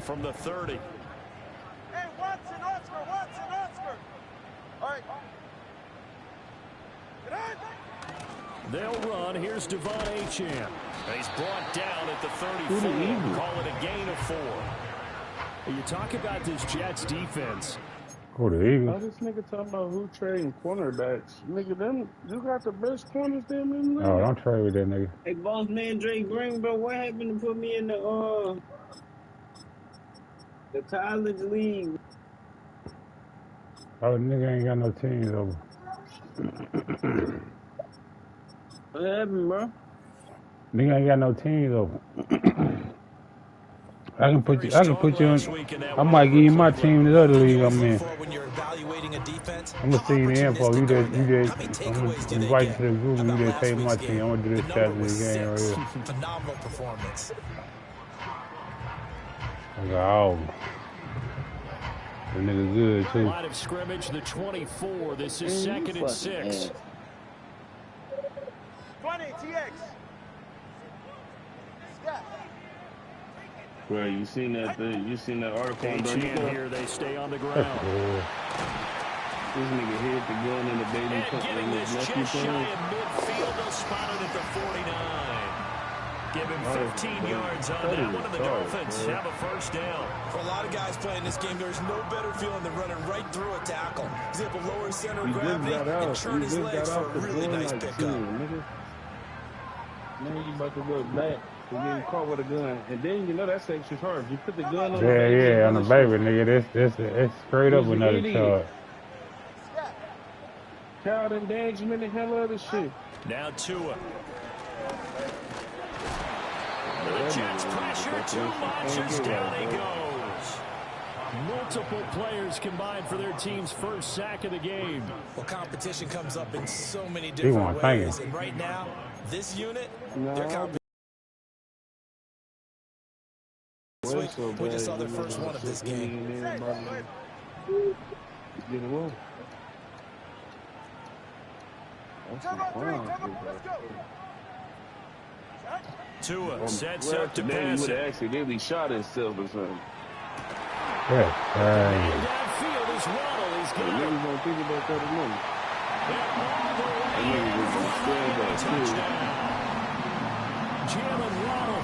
from the 30. Hey, Watson, Oscar. All right. They'll run. Here's Devon Achane. He's brought down at the 34. Call it a gain of 4. You talk about this Jets defense. Oh, the Eagles. Oh, this nigga talking about who trading cornerbacks. Nigga, them, you got the best corners them in the league. Oh, don't trade with that nigga. Hey, boss man Drake Green, bro, what happened to put me in the college league? Oh, nigga ain't got no teams over. What happened, bro? Nigga ain't got no teams over. I can put you in. I might give you my team in the other league I'm in. I'm gonna see the info. I'm gonna invite you to the group and you just take my team. I'm gonna do this shot of the game right here. Phenomenal performance. I got all. The nigga good too. Line of scrimmage, the 24. This is 2nd and 6. 20, TX. Bro, you seen that thing? You seen that article on Achane here, they stay on the ground. This nigga hit the gun in the baby And getting this just shy of midfield, they'll spot it at the 49. Give him 15 yards on that one, and the Dolphins have a first down. For a lot of guys playing this game, there's no better feeling than running right through a tackle. He's able to lower his center of gravity and turn his legs for a really nice pickup. Now you about to go back. You getting caught with a gun, and then you know that's extra charge. You put the gun on the baby. Yeah, on the baby, nigga. It's straight up another charge. Child endangerment and hell other shit. Now Tua. The Jets pressure too much as down he goes. Multiple players combined for their team's first sack of the game. Well, competition comes up in so many different ways, and right now, this unit, they're competition. We just saw their first one of this game. Tua sets up to pass would it. have accidentally shot himself or something. Downfield is Waddle. He's got it. Niggas don't think about that enough. Jalen Waddle,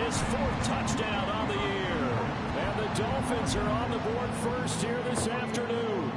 his 4th touchdown on the year. And the Dolphins are on the board first here this afternoon.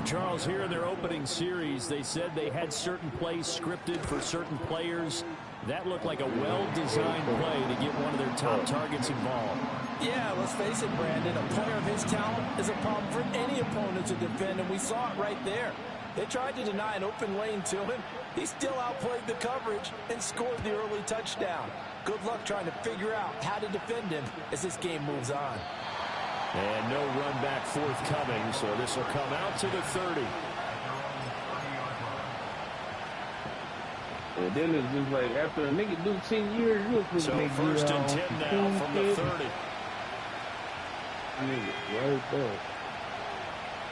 Charles, here in their opening series, they said they had certain plays scripted for certain players. That looked like a well-designed play to get one of their top targets involved. Yeah, let's face it, Brandon. A player of his talent is a problem for any opponent to defend, and we saw it right there. They tried to deny an open lane to him. He still outplayed the coverage and scored the early touchdown. Good luck trying to figure out how to defend him as this game moves on. And no run back forthcoming, so this will come out to the 30. And then it's just like after a nigga do 10 years, you'll put so 1st and 10 now from the 30. Nigga, right there.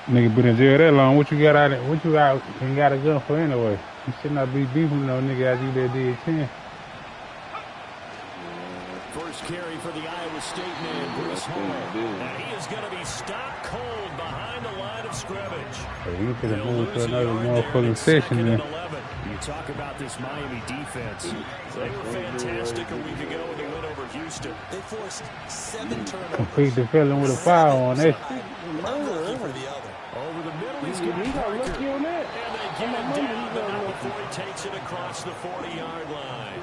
Nigga been in jail that long. What you got out of, what you got and got a gun for anyway? You should not be beefing no nigga after you did 10. First carry for the Iowa State man, Bruce Hall. And he is going to be stopped cold behind the line of scrimmage. Hey, you could have moved to another motherfucking session then. You talk about this Miami defense. They were fantastic a week ago when they went over Houston. They forced 7 turnovers. Complete the feeling with a foul on that. For the other. Over the middle, he's got Parker. And they get him down, but not before he takes it across the 40-yard line.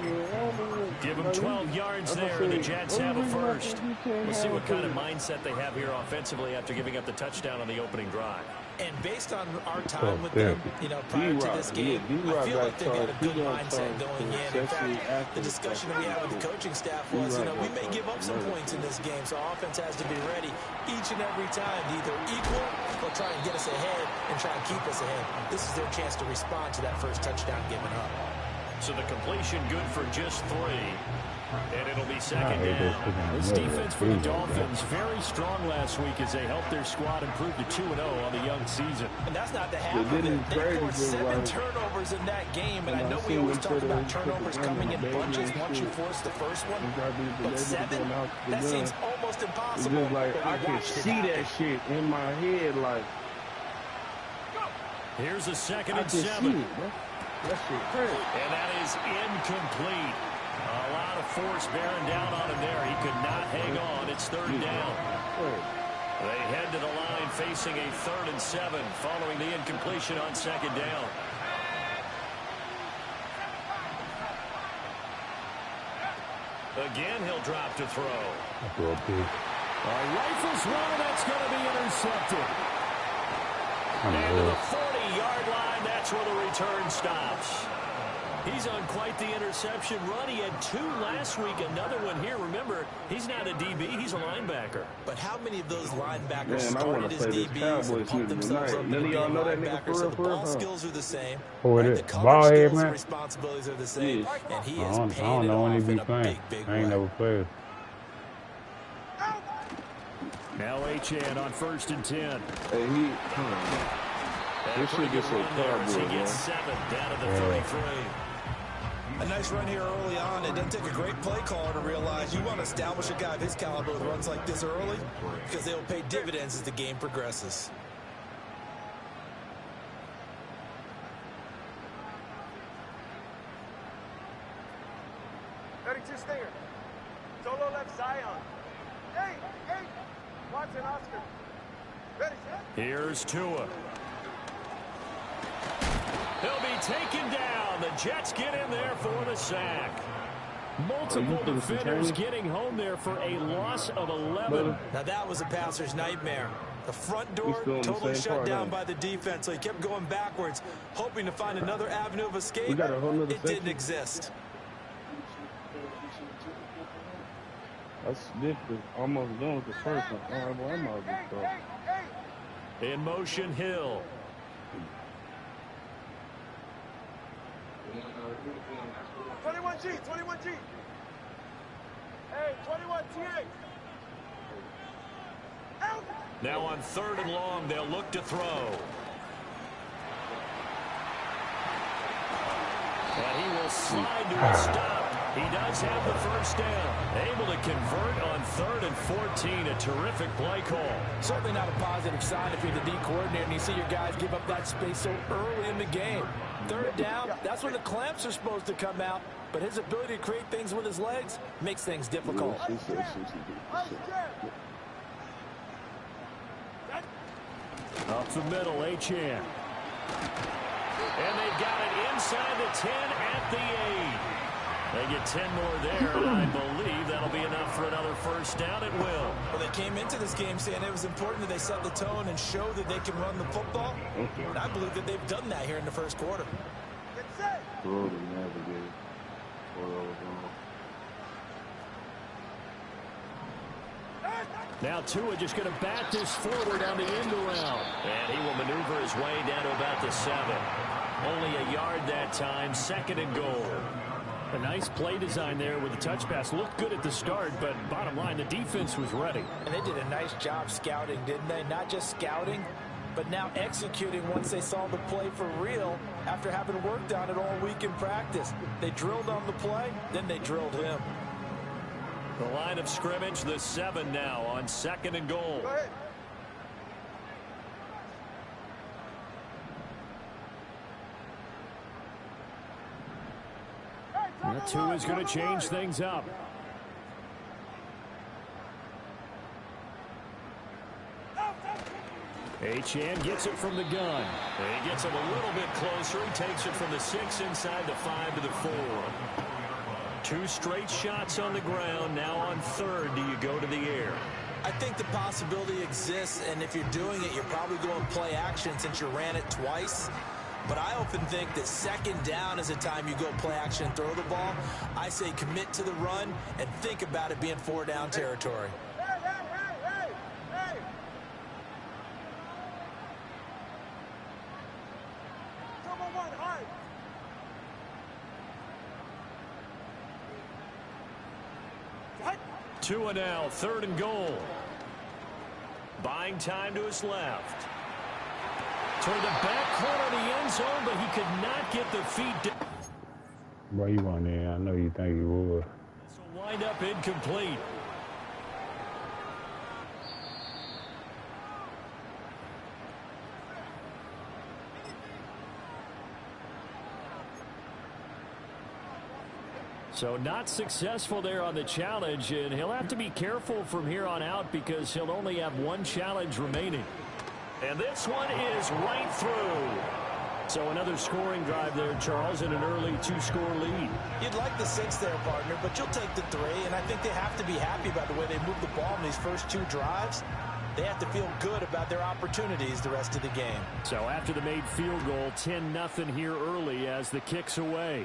Give him 12 yards there, and the Jets have a first. We'll see what kind of mindset they have here offensively after giving up the touchdown on the opening drive. And based on our time with them, you know, prior to this game, I feel like they've got a good mindset going in. In fact, the discussion that we had with the coaching staff was, you know, we may give up some points in this game, so offense has to be ready each and every time to either equal or try and get us ahead and try and keep us ahead. This is their chance to respond to that first touchdown given up. So the completion good for just 3. And it'll be second down. This defense for the Dolphins very strong last week as they helped their squad improve to 2-0 on the young season. And that's not the half of it. They forced 7 turnovers in that game, and I know we always talk about turnovers coming in bunches once you force the first one, but 7? That seems almost impossible. It's just like I can see that shit in my head, like. Here's a 2nd and 7. See it, bro. That shit crazy. And that is incomplete. A lot of force bearing down on him there. He could not hang on. It's 3rd down. They head to the line facing a 3rd and 7 following the incompletion on 2nd down. Again, he'll drop to throw. A rifles one, and that's going to be intercepted. And to the 40-yard line, that's where the return stops. He's on quite the interception run. He had 2 last week, another one here. Remember, he's not a DB, he's a linebacker. But how many of those linebackers Man, started as DBs and pumped themselves up None of y'all know that nigga for real, the ball skills are the same. Who it The is? cover Ball head, skills man? and responsibilities are the same. And he is I don't know when he be playing. I ain't never played. Now Achane on 1st and 10. Hey, this shit gets so He terrible, gets 7 down to the 33. A nice run here early on. It doesn't take a great play caller to realize you want to establish a guy of his caliber with runs like this early because they will pay dividends as the game progresses. Stinger. Solo left Zion. Hey, Watson, Oscar. Ready, set. Here's Tua. He'll be taken down. The Jets get in there for the sack. Multiple defenders getting home there for a loss of 11. Now that was a passer's nightmare. The front door totally shut down by the defense, so he kept going backwards, hoping to find another avenue of escape. It didn't exist. That's different. Almost done with the first one. All right, well, I'm out of this In motion, Hill. G, 21G. Hey, 21TA. Out. Now on 3rd and long, they'll look to throw. And he will slide to a stop. He does have the 1st down. Able to convert on 3rd and 14. A terrific play call. Certainly not a positive sign if you're the D coordinator and you see your guys give up that space so early in the game. 3rd down, that's when the clamps are supposed to come out. But his ability to create things with his legs makes things difficult. Up the middle, Achane. And they've got it inside the 10 at the 8. They get 10 more there, and I believe that'll be enough for another 1st down. It will. Well, they came into this game saying it was important that they set the tone and show that they can run the football. And I believe that they've done that here in the 1st quarter. Now Tua just going to bat this forward on the end around. And he will maneuver his way down to about the 7. Only a yard that time, 2nd and goal. A nice play design there with the touch pass. Looked good at the start, but bottom line, the defense was ready. And they did a nice job scouting, didn't they? Not just scouting, but now executing once they saw the play for real after having worked on it all week in practice. They drilled on the play, then they drilled him. The line of scrimmage, the 7 now on 2nd and goal. Go ahead. That 2 is going to change things up. Achane gets it from the gun. And he gets it a little bit closer. He takes it from the 6 inside the 5 to the 4. 2 straight shots on the ground. Now on 3rd, do you go to the air? I think the possibility exists, and if you're doing it, you're probably going play action since you ran it twice. But I often think that 2nd down is a time you go play action and throw the ball. I say commit to the run and think about it being 4 down territory. Hey. Someone high. Tua now, 3rd and goal. Buying time to his left. Toward the back corner of the end zone, but he could not get the feet down. Boy, you want there. I know you think you would. This will wind up incomplete. So not successful there on the challenge, and he'll have to be careful from here on out because he'll only have one challenge remaining. And this one is right through. So another scoring drive there, Charles, in an early 2-score lead. You'd like the 6 there, partner, but you'll take the 3, and I think they have to be happy about the way they moved the ball in these first 2 drives. They have to feel good about their opportunities the rest of the game. So after the made field goal, 10-0 here early as the kick's away.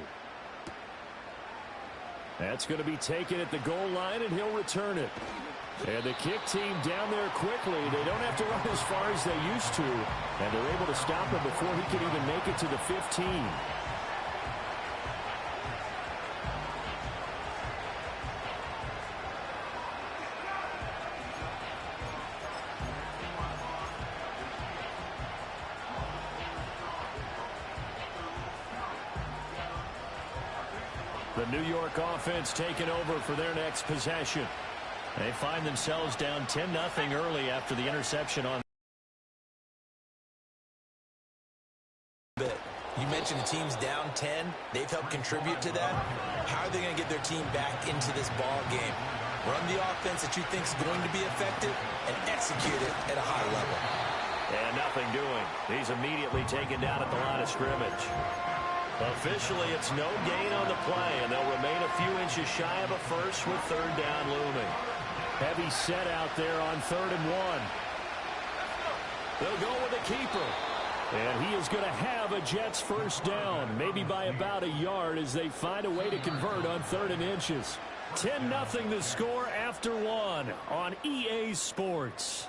That's going to be taken at the goal line, and he'll return it. And the kick team down there quickly. They don't have to run as far as they used to. And they're able to stop him before he can even make it to the 15. The New York offense taking over for their next possession. They find themselves down 10-0 early after the interception on. You mentioned the team's down 10. They've helped contribute to that. How are they going to get their team back into this ball game? Run the offense that you think is going to be effective and execute it at a high level. And nothing doing. He's immediately taken down at the line of scrimmage. Officially, it's no gain on the play, and they'll remain a few inches shy of a first with 3rd down looming. Heavy set out there on 3rd and 1. They'll go with the keeper. And he is going to have a Jets first down, maybe by about a yard as they find a way to convert on 3rd and inches. 10-0 the score after 1 on EA Sports.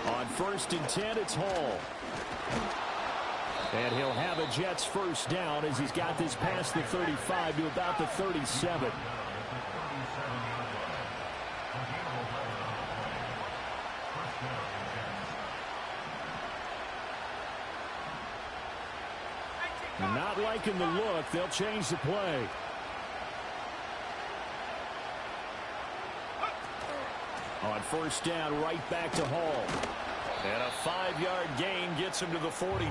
On 1st and 10, it's Hall. And he'll have a Jets first down as he's got this past the 35 to about the 37. Not liking the look. They'll change the play. On 1st down, right back to Hall. And a 5-yard gain gets him to the 42.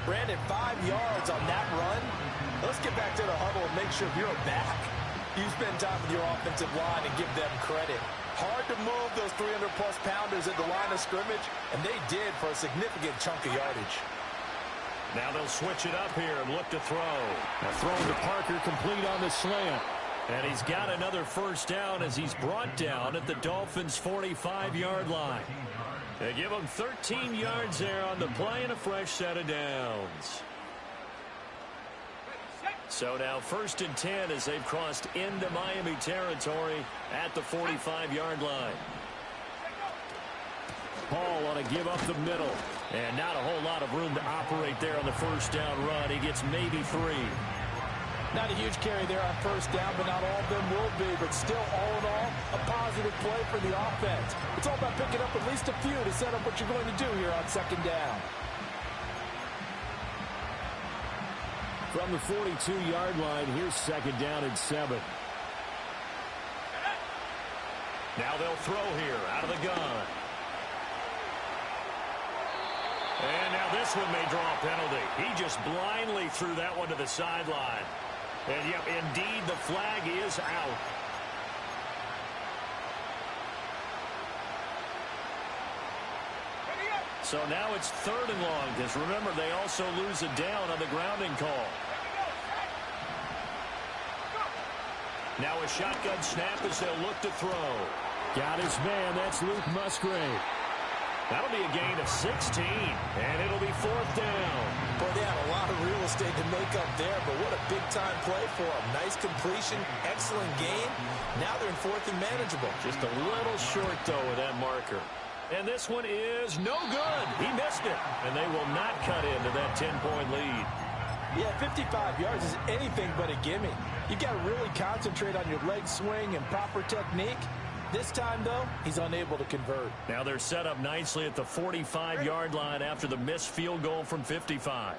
Brandon, 5 yards on that run. Let's get back to the huddle and make sure you're back. You spend time with your offensive line and give them credit. Hard to move those 300-plus pounders at the line of scrimmage, and they did for a significant chunk of yardage. Now they'll switch it up here and look to throw. Now thrown to Parker, complete on the slant. And he's got another first down as he's brought down at the Dolphins' 45-yard line. They give him 13 yards there on the play and a fresh set of downs. So now 1st and 10 as they've crossed into Miami territory at the 45-yard line. Hall on a give up the middle. And not a whole lot of room to operate there on the first down run. He gets maybe 3. Not a huge carry there on first down, but not all of them will be. But still, all in all, a positive play for the offense. It's all about picking up at least a few to set up what you're going to do here on 2nd down. From the 42-yard line, here's 2nd down and 7. Now they'll throw here out of the gun. And now this one may draw a penalty. He just blindly threw that one to the sideline. And, yep, indeed, the flag is out. So now it's 3rd and long, because remember, they also lose a down on the grounding call. Now a shotgun snap as they'll look to throw. Got his man. That's Luke Musgrave. That'll be a gain of 16, and it'll be 4th down. Boy, they had a lot of real estate to make up there, but what a big-time play for them. Nice completion, excellent gain. Now they're in 4th and manageable. Just a little short, though, with that marker. And this one is no good. He missed it, and they will not cut into that 10-point lead. Yeah, 55 yards is anything but a gimme. You've got to really concentrate on your leg swing and proper technique. This time, though, he's unable to convert. Now they're set up nicely at the 45-yard line after the missed field goal from 55.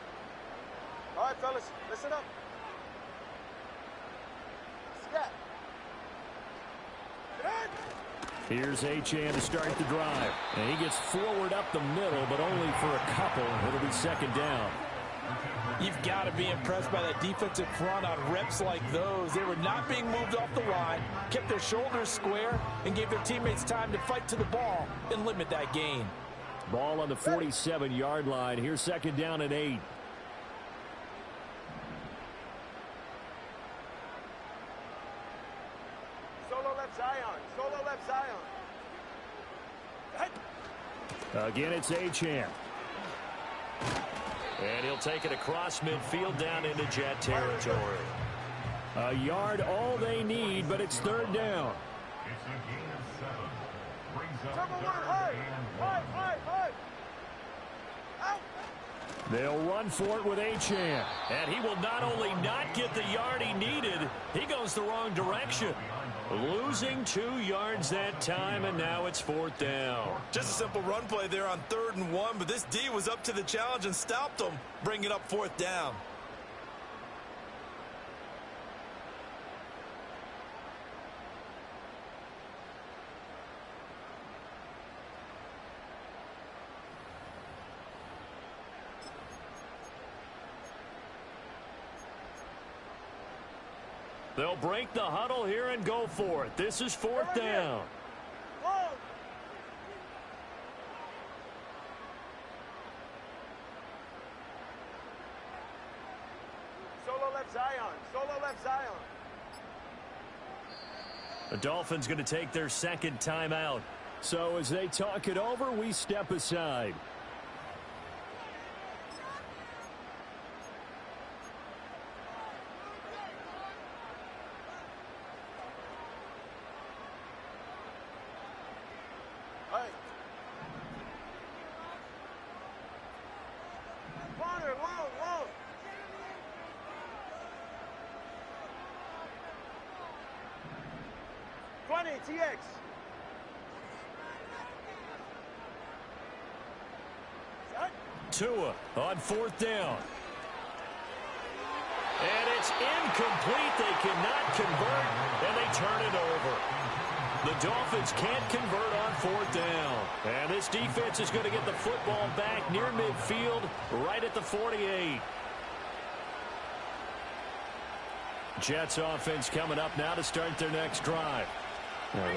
All right, fellas, listen up. Scat. Here's Achane to start the drive. And he gets forward up the middle, but only for a couple. It'll be 2nd down. You've got to be impressed by that defensive front on reps like those. They were not being moved off the line, kept their shoulders square, and gave their teammates time to fight to the ball and limit that gain. Ball on the 47-yard line. Here's 2nd down and 8. Solo left Zion. Solo left Zion. Again, it's Achane. And he'll take it across midfield down into Jet territory. A yard all they need, but it's 3rd down. They'll run for it with Achane. And he will not only not get the yard he needed, he goes the wrong direction. Losing 2 yards that time, and now it's 4th down. Just a simple run play there on 3rd and 1, but this D was up to the challenge and stopped them, bringing up 4th down. They'll break the huddle here and go for it. This is 4th down. Solo left Zion. Solo left Zion. The Dolphins going to take their 2nd timeout. So as they talk it over, we step aside. TX. Tua on 4th down. And it's incomplete. They cannot convert, and they turn it over. The Dolphins can't convert on 4th down. And this defense is going to get the football back near midfield, right at the 48. Jets offense coming up now to start their next drive.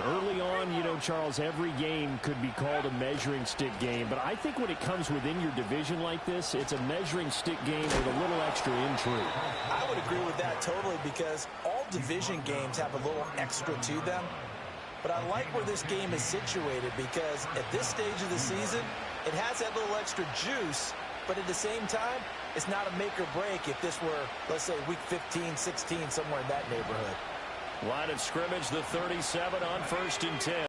Early on, you know, Charles, every game could be called a measuring stick game. But I think when it comes within your division like this, it's a measuring stick game with a little extra intrigue. I would agree with that totally because all division games have a little extra to them. But I like where this game is situated because at this stage of the season, it has that little extra juice. But at the same time, it's not a make or break if this were, let's say, week 15, 16, somewhere in that neighborhood. Line of scrimmage, the 37 on 1st and 10.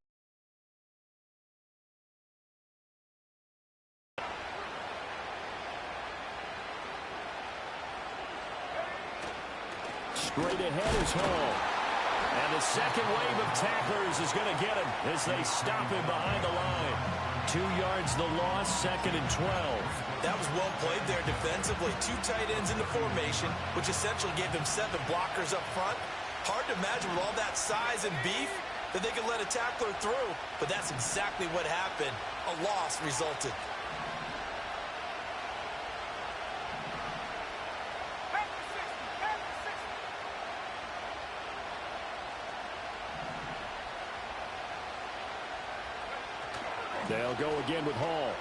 Straight ahead is Hall. And the second wave of tacklers is going to get him as they stop him behind the line. 2 yards the loss, 2nd and 12. That was well played there defensively. 2 tight ends in the formation, which essentially gave them 7 blockers up front. Hard to imagine with all that size and beef that they could let a tackler through, but that's exactly what happened. A loss resulted. They'll go again with Hall.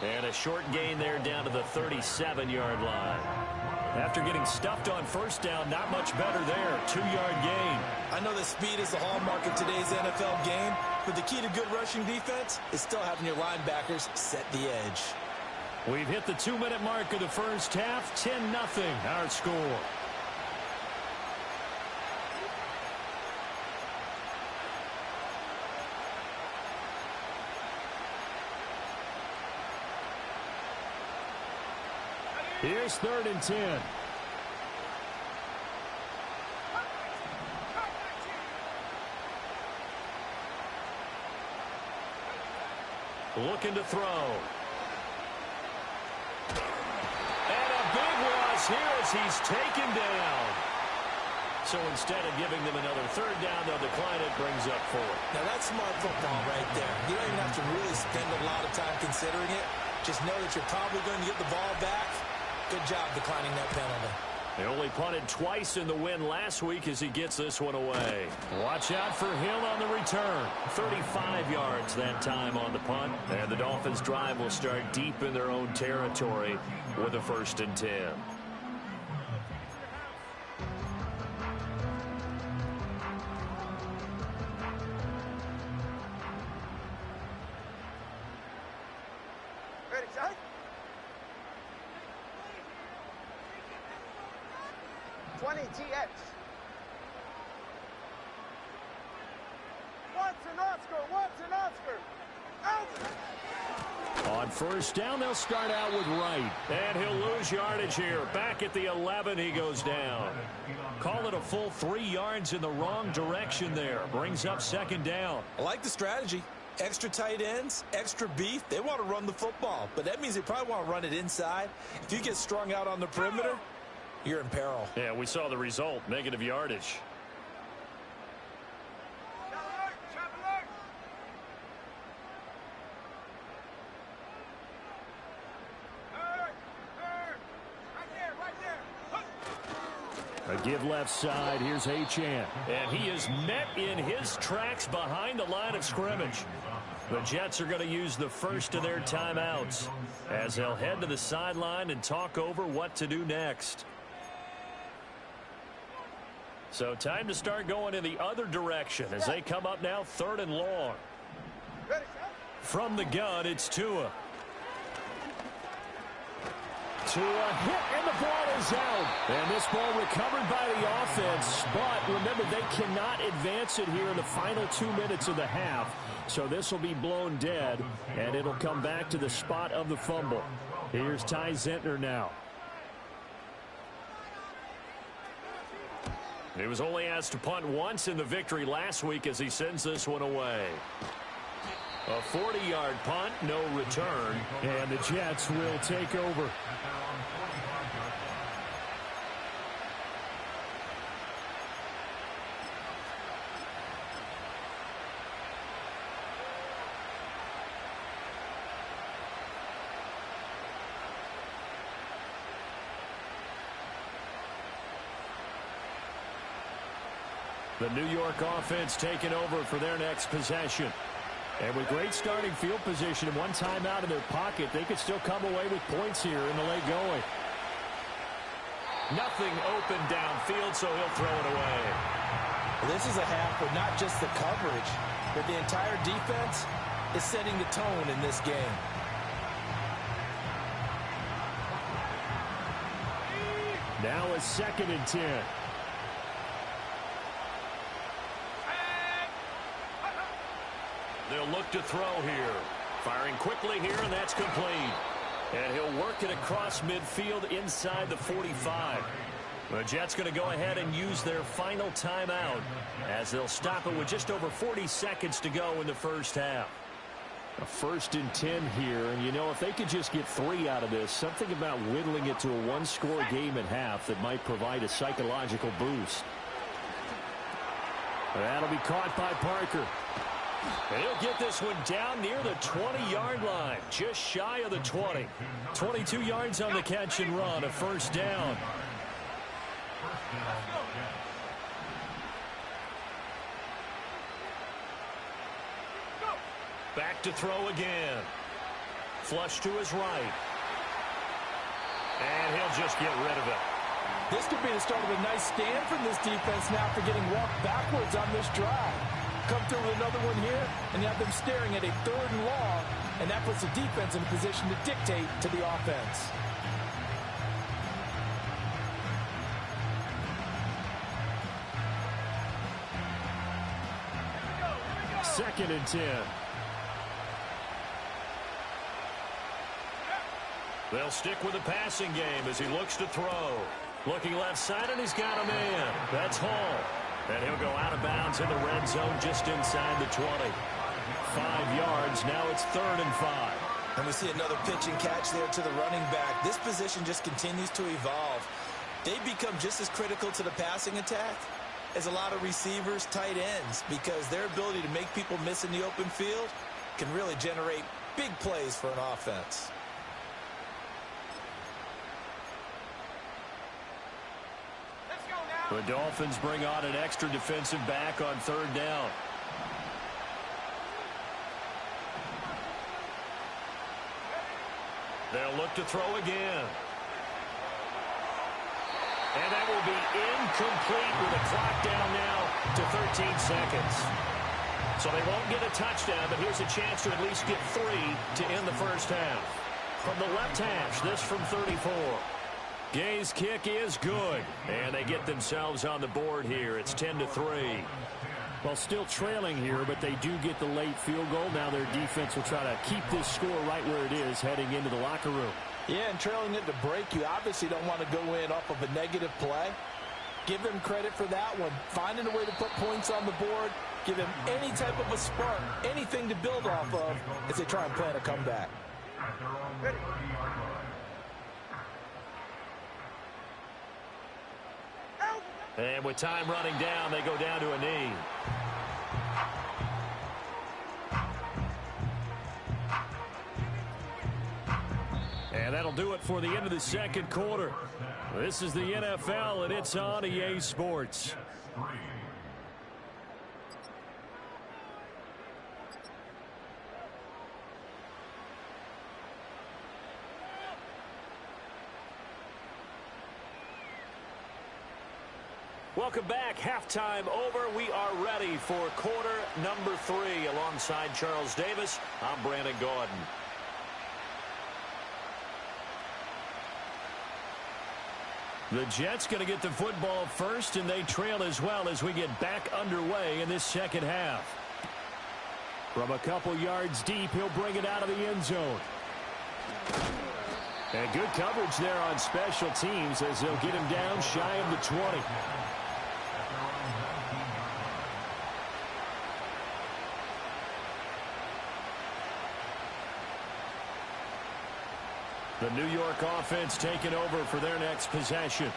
And a short gain there down to the 37-yard line. After getting stuffed on first down, not much better there. 2-yard gain. I know that speed is the hallmark of today's NFL game, but the key to good rushing defense is still having your linebackers set the edge. We've hit the 2-minute mark of the first half. 10-0 our score. Here's 3rd and 10. Looking to throw. And a big loss here as he's taken down. So instead of giving them another 3rd down, they'll decline it, brings up 4. Now that's smart football right there. You don't even have to really spend a lot of time considering it. Just know that you're probably going to get the ball back. Good job declining that penalty. They only punted twice in the win last week as he gets this one away. Watch out for Hill on the return. 35 yards that time on the punt. And the Dolphins' drive will start deep in their own territory with a 1st and 10. Ready, son? TX. Watson Oscar. Out. On first down, they'll start out with Wright. And he'll lose yardage here. Back at the 11, he goes down. Call it a full 3 yards in the wrong direction there. Brings up 2nd down. I like the strategy. Extra tight ends, extra beef. They want to run the football, but that means they probably want to run it inside. If you get strung out on the perimeter, you're in peril. Yeah, we saw the result. Negative yardage. A give left side. Here's Achane. And he is met in his tracks behind the line of scrimmage. The Jets are going to use the first of their timeouts as they'll head to the sideline and talk over what to do next. So time to start going in the other direction as they come up now 3rd and long. From the gun, it's Tua. Tua hit, and the ball is out. And this ball recovered by the offense. But remember, they cannot advance it here in the final 2 minutes of the half. So this will be blown dead, and it'll come back to the spot of the fumble. Here's Ty Zentner now. He was only asked to punt once in the victory last week as he sends this one away. A 40-yard punt, no return, and the Jets will take over. The New York offense taking over for their next possession. And with great starting field position and one timeout in their pocket, they could still come away with points here in the late going. Nothing open downfield, so he'll throw it away. Well, this is a half where not just the coverage, but the entire defense is setting the tone in this game. Now a 2nd and 10. They'll look to throw here. Firing quickly here, and that's complete. And he'll work it across midfield inside the 45. The Jets going to go ahead and use their final timeout as they'll stop it with just over 40 seconds to go in the first half. A 1st and 10 here, and you know, if they could just get 3 out of this, something about whittling it to a one-score game at half that might provide a psychological boost. That'll be caught by Parker. And he'll get this one down near the 20-yard line, just shy of the 20. 22 yards on the catch and run, a 1st down. Back to throw again. Flush to his right. And he'll just get rid of it. This could be the start of a nice stand from this defense now for getting walked backwards on this drive. Come through with another one here, and you have them staring at a 3rd and long, and that puts the defense in a position to dictate to the offense. Second and 10. They'll stick with the passing game as he looks to throw. Looking left side, and he's got a man. That's Hall. And he'll go out of bounds in the red zone just inside the 20. 5 yards. Now it's 3rd and 5. And we see another pitch and catch there to the running back. This position just continues to evolve. They become just as critical to the passing attack as a lot of receivers, tight ends, because their ability to make people miss in the open field can really generate big plays for an offense. The Dolphins bring on an extra defensive back on 3rd down. They'll look to throw again. And that will be incomplete with a clock down now to 13 seconds. So they won't get a touchdown, but here's a chance to at least get 3 to end the first half. From the left hash, this from 34. Gay's kick is good, and they get themselves on the board here. It's 10-3. Well, still trailing here, but they do get the late field goal. Now their defense will try to keep this score right where it is heading into the locker room. Yeah, and trailing it to break, you obviously don't want to go in off of a negative play. Give them credit for that one. Finding a way to put points on the board, give them any type of a spark, anything to build off of as they try and plan a comeback. And with time running down, they go down to a knee. And that'll do it for the end of the second quarter. This is the NFL, and it's on EA Sports. Welcome back. Halftime over. We are ready for quarter number 3. Alongside Charles Davis, I'm Brandon Gordon. The Jets going to get the football first, and they trail as well as we get back underway in this second half. From a couple yards deep, he'll bring it out of the end zone. And good coverage there on special teams as they'll get him down shy of the 20. The New York offense taking over for their next possession.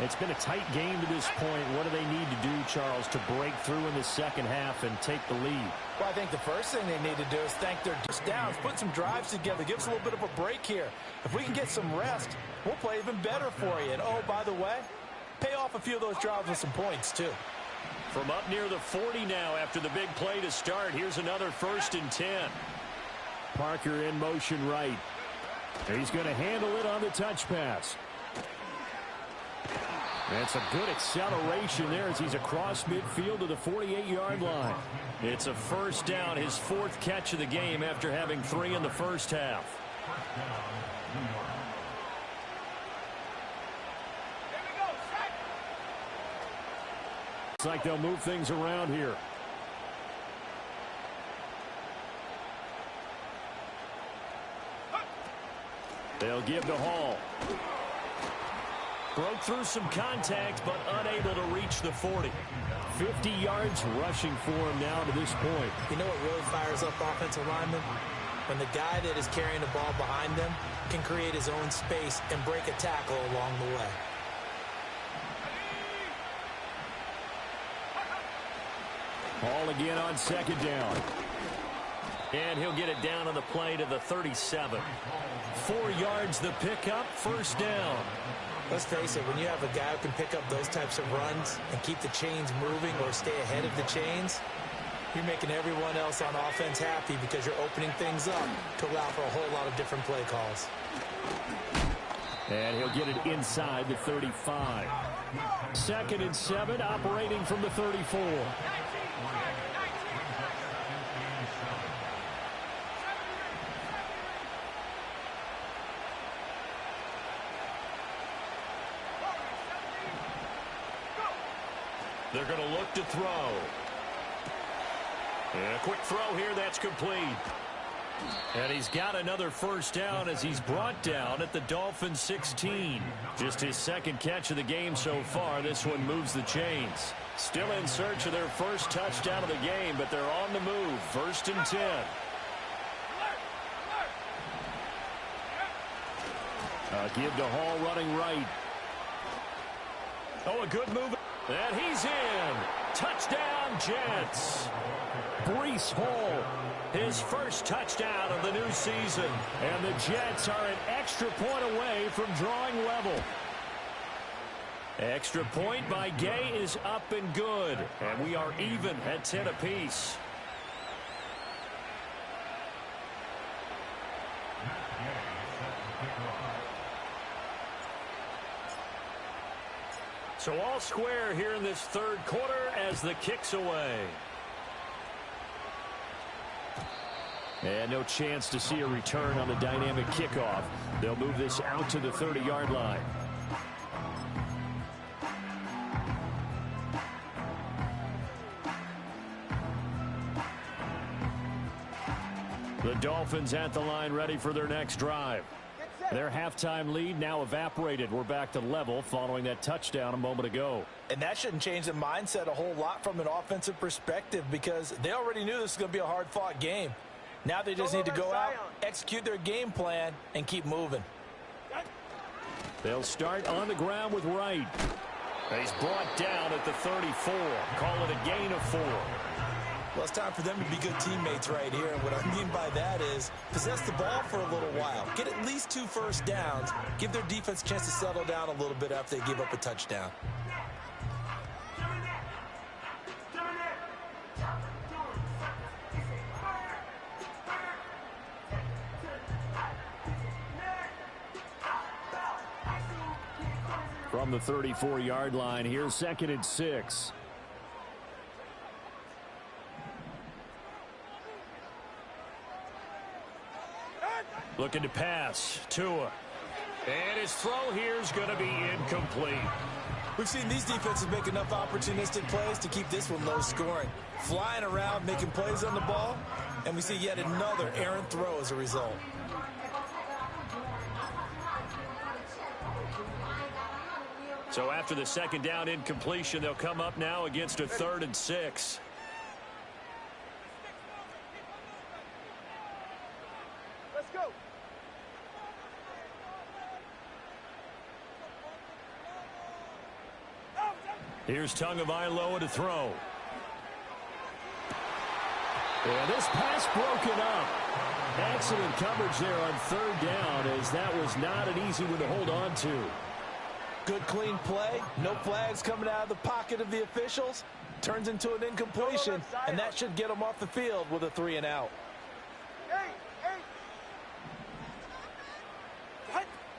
It's been a tight game to this point. What do they need to do, Charles, to break through in the second half and take the lead? Well, I think the first thing they need to do is thank their downs, put some drives together, give us a little bit of a break here. If we can get some rest, we'll play even better for you. And, oh, by the way, pay off a few of those drives with some points, too. From up near the 40 now after the big play to start, here's another 1st and 10. Parker in motion right. He's going to handle it on the touch pass. That's a good acceleration there as he's across midfield to the 48-yard line. It's a 1st down, his 4th catch of the game after having 3 in the first half. Looks like they'll move things around here. They'll give to Hall. Broke through some contact, but unable to reach the 40. 50 yards rushing for him now to this point. You know what really fires up offensive linemen? When the guy that is carrying the ball behind them can create his own space and break a tackle along the way. Hall again on 2nd down. And he'll get it down on the play to the 37. 4 yards the pickup, 1st down. Let's face it, when you have a guy who can pick up those types of runs and keep the chains moving or stay ahead of the chains, you're making everyone else on offense happy because you're opening things up to allow for a whole lot of different play calls. And he'll get it inside the 35. 2nd and 7, operating from the 34. They're going to look to throw. And a quick throw here, that's complete. And he's got another first down as he's brought down at the Dolphins' 16. Just his 2nd catch of the game so far. This one moves the chains. Still in search of their first touchdown of the game, but they're on the move. 1st and 10. Give to Hall running right. Oh, a good move. And he's in. Touchdown, Jets. Breece Hall, his first touchdown of the new season. And the Jets are an extra point away from drawing level. Extra point by Gay is up and good. And we are even at 10 apiece. So all square here in this 3rd quarter as the kick's away. And no chance to see a return on the dynamic kickoff. They'll move this out to the 30-yard line. The Dolphins at the line, ready for their next drive. Their halftime lead now evaporated. We're back to level following that touchdown a moment ago. And that shouldn't change the mindset a whole lot from an offensive perspective because they already knew this was going to be a hard-fought game. Now they just need to go out, execute their game plan, and keep moving. They'll start on the ground with Wright. He's brought down at the 34. Call it a gain of 4. Well, it's time for them to be good teammates right here. And what I mean by that is possess the ball for a little while. Get at least 2 first downs. Give their defense a chance to settle down a little bit after they give up a touchdown. From the 34-yard line, here's 2nd and 6. Looking to pass. Tua. And his throw here is going to be incomplete. We've seen these defenses make enough opportunistic plays to keep this one low scoring. Flying around, making plays on the ball, and we see yet another errant throw as a result. So after the 2nd down incompletion, they'll come up now against a 3rd and 6. Let's go. Here's Tagovailoa to throw. And this pass broken up. Excellent coverage there on 3rd down, as that was not an easy one to hold on to. Good clean play, no flags coming out of the pocket of the officials. Turns into an incompletion, and that should get them off the field with a 3 and out.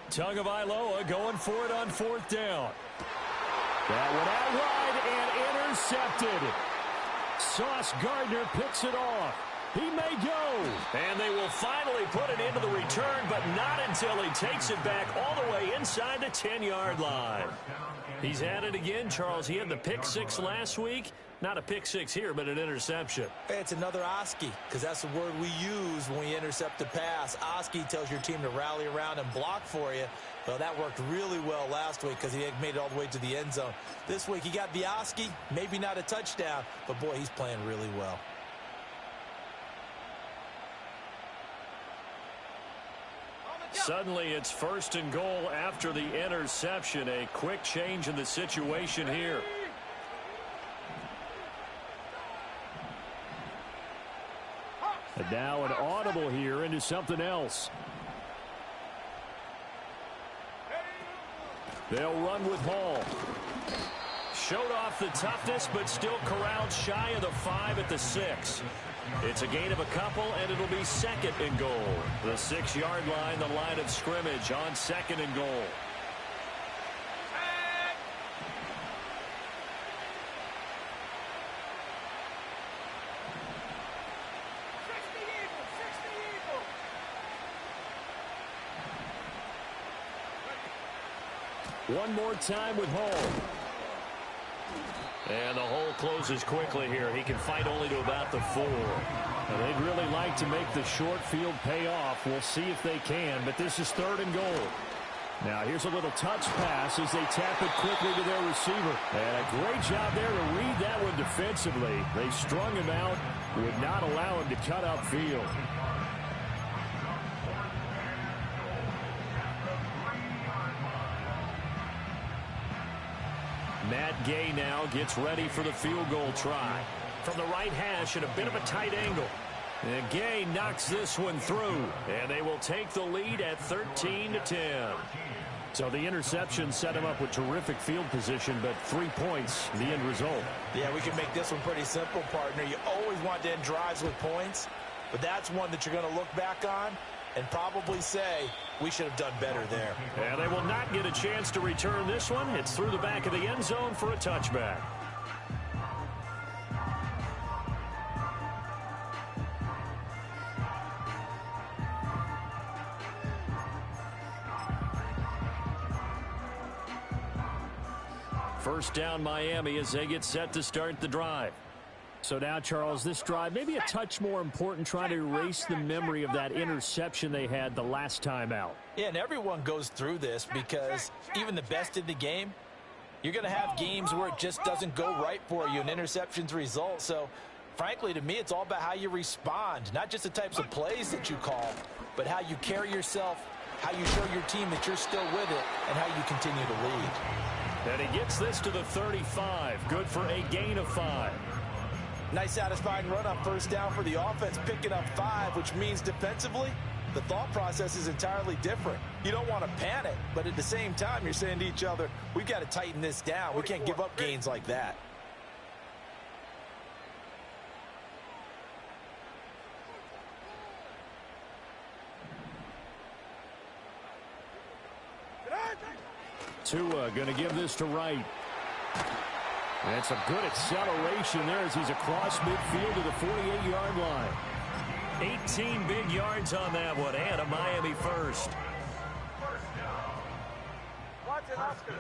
Tagovailoa going for it on 4th down. That one out wide and intercepted. Sauce Gardner picks it off. He may go. And they will finally put it into the return, but not until he takes it back all the way inside the 10-yard line. He's at it again, Charles. He had the pick 6 last week. Not a pick 6 here, but an interception. Hey, it's another Oski, because that's the word we use when we intercept a pass. Oski tells your team to rally around and block for you. Well, that worked really well last week because he had made it all the way to the end zone. This week he got the Oski, maybe not a touchdown, but boy, he's playing really well. Suddenly it's 1st and goal after the interception. A quick change in the situation here. And now an audible here into something else. They'll run with Hall. Showed off the toughness, but still corralled shy of the 5 at the 6. It's a gain of a couple, and it'll be second and goal. The 6-yard line, the line of scrimmage on second and goal. One more time with Hall. And the hole closes quickly here. He can fight only to about the 4. Now, they'd really like to make the short field pay off. We'll see if they can, but this is third and goal. Now here's a little touch pass as they tap it quickly to their receiver. And a great job there to read that one defensively. They strung him out, would not allow him to cut upfield. Matt Gay now gets ready for the field goal try. From the right hash at a bit of a tight angle. And Gay knocks this one through. And they will take the lead at 13-10. So the interception set him up with terrific field position, but 3 points, the end result. Yeah, we can make this one pretty simple, partner. You always want to end drives with points, but that's one that you're going to look back on and probably say, we should have done better there. And they will not get a chance to return this one. It's through the back of the end zone for a touchback. First down Miami as they get set to start the drive. So now, Charles, this drive maybe a touch more important, trying to erase the memory of that interception they had the last time out. Yeah, and everyone goes through this because even the best in the game, you're going to have games where it just doesn't go right for you, and interceptions result. So, frankly, to me, it's all about how you respond, not just the types of plays that you call, but how you carry yourself, how you show your team that you're still with it, and how you continue to lead. And he gets this to the 35. Good for a gain of 5. Nice satisfying run on first down for the offense, picking up 5, which means defensively, the thought process is entirely different. You don't want to panic, but at the same time, you're saying to each other, we've got to tighten this down. We can't give up gains like that. Tua going to give this to Wright. And some good acceleration there as he's across midfield to the 48-yard line. 18 big yards on that one, and a Miami first. Watch it, Oscar.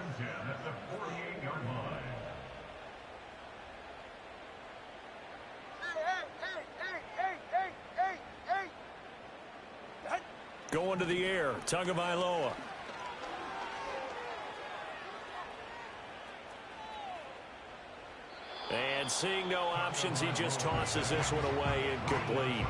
Hey. Going to the air, Tagovailoa. And seeing no options, he just tosses this one away, incomplete.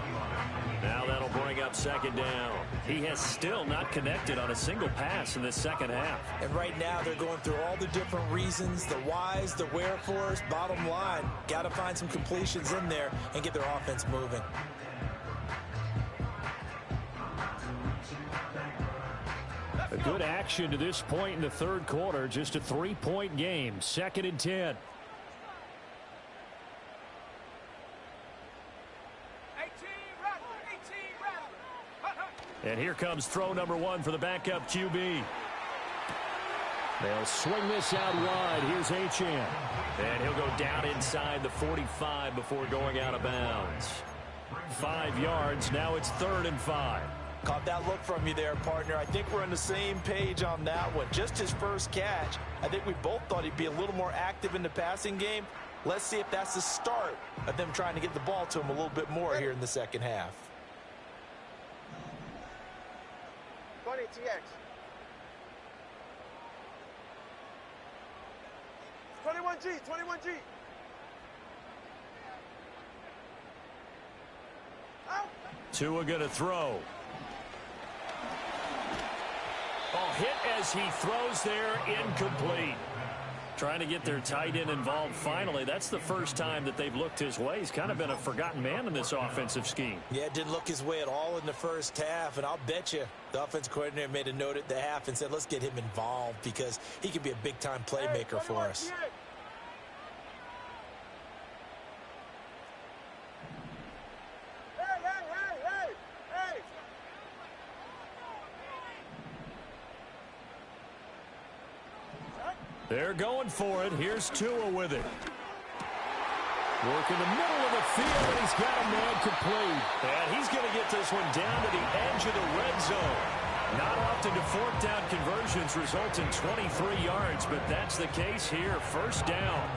Now that'll bring up second down. He has still not connected on a single pass in the second half. And right now they're going through all the different reasons, the whys, the wherefores. Bottom line, got to find some completions in there and get their offense moving. A good action to this point in the third quarter. Just a 3-point game. 2nd and 10. And here comes throw number 1 for the backup QB. They'll swing this out wide. Here's Achane. And he'll go down inside the 45 before going out of bounds. 5 yards. Now it's 3rd and 5. Caught that look from you there, partner. I think we're on the same page on that one. Just his first catch. I think we both thought he'd be a little more active in the passing game. Let's see if that's the start of them trying to get the ball to him a little bit more here in the second half. 20 TX. 21G, 21G. Out. Tua going to throw. Oh, hit as he throws there, incomplete. Trying to get their tight end involved finally. That's the first time that they've looked his way. He's kind of been a forgotten man in this offensive scheme. Yeah, it didn't look his way at all in the first half, and I'll bet you the offensive coordinator made a note at the half and said, let's get him involved because he could be a big-time playmaker for us. They're going for it. Here's Tua with it. Work in the middle of the field, and he's got a man complete. And he's going to get this one down to the edge of the red zone. Not often do fourth down conversions result in 23 yards, but that's the case here. First down.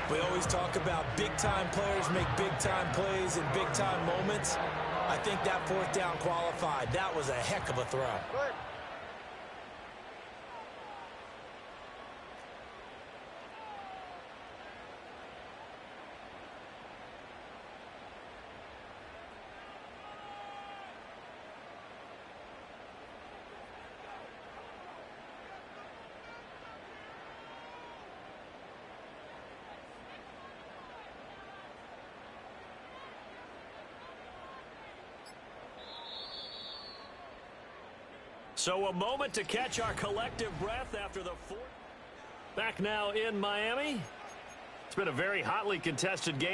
We always talk about big-time players make big-time plays in big-time moments. I think that fourth down qualified. That was a heck of a throw. Good. So a moment to catch our collective breath after the fourth. Back now in Miami. It's been a very hotly contested game.